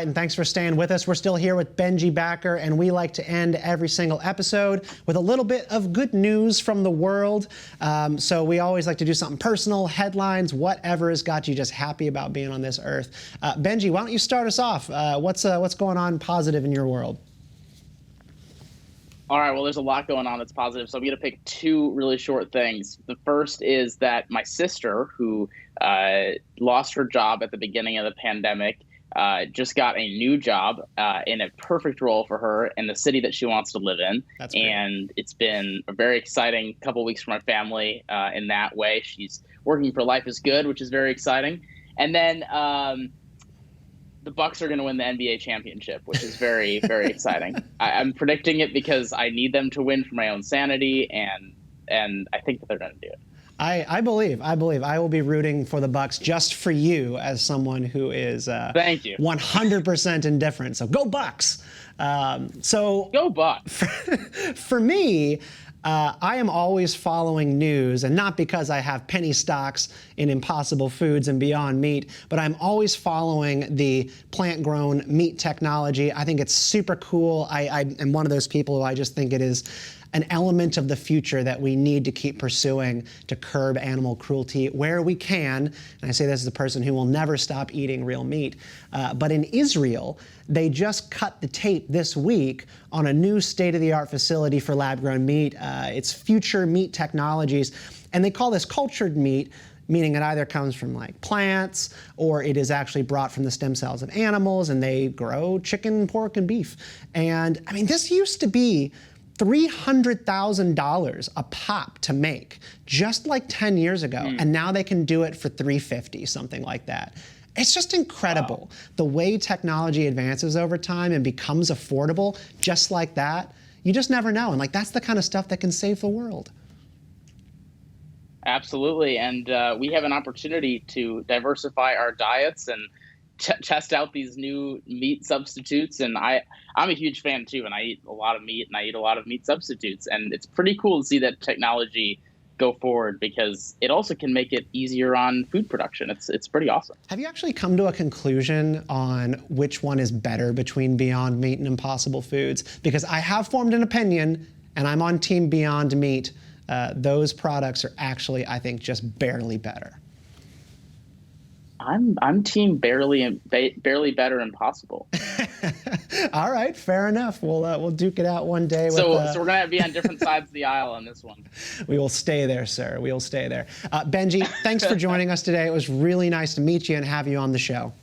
right, and thanks for staying with us. We're still here with Benji Backer, and we like to end every single episode with a little bit of good news from the world. So we always like to do something personal, headlines, whatever has got you just happy about being on this earth. Benji, why don't you start us off? What's going on positive in your world? All right, well, there's a lot going on that's positive, so I'm going to pick two really short things. The first is that my sister, who lost her job at the beginning of the pandemic, just got a new job in a perfect role for her in the city that she wants to live in. That's great. And it's been a very exciting couple weeks for my family in that way. She's working for Life is Good, which is very exciting. And then the Bucks are going to win the NBA championship, which is very, very exciting. I'm predicting it because I need them to win for my own sanity, and I think that they're going to do it. I believe. I will be rooting for the Bucks just for you as someone who is Thank you. 100% indifferent. So go Bucks. Go Bucks. For me, I am always following news, and not because I have penny stocks in Impossible Foods and Beyond Meat, but I'm always following the plant-grown meat technology. I think it's super cool. I am one of those people who I just think it is an element of the future that we need to keep pursuing to curb animal cruelty where we can. And I say this as a person who will never stop eating real meat. But in Israel, they just cut the tape this week on a new state-of-the-art facility for lab-grown meat. It's future meat technologies. And they call this cultured meat, meaning it either comes from like plants or it is actually brought from the stem cells of animals, and they grow chicken, pork, and beef. And I mean, this used to be $300,000 a pop to make just like 10 years ago. And now they can do it for $350, something like that. It's just incredible. Wow. The way technology advances over time and becomes affordable just like that. You just never know. And like, that's the kind of stuff that can save the world. Absolutely. And we have an opportunity to diversify our diets and test out these new meat substitutes. And I'm a huge fan too, and I eat a lot of meat and I eat a lot of meat substitutes. And it's pretty cool to see that technology go forward because it also can make it easier on food production. It's pretty awesome. Have you actually come to a conclusion on which one is better between Beyond Meat and Impossible Foods? Because I have formed an opinion, and I'm on Team Beyond Meat. Those products are actually, I think, just barely better. I'm team barely better impossible. All right, fair enough. We'll duke it out one day. So we're gonna be on different sides of the aisle on this one. We will stay there, sir. We will stay there. Benji, thanks for joining us today. It was really nice to meet you and have you on the show.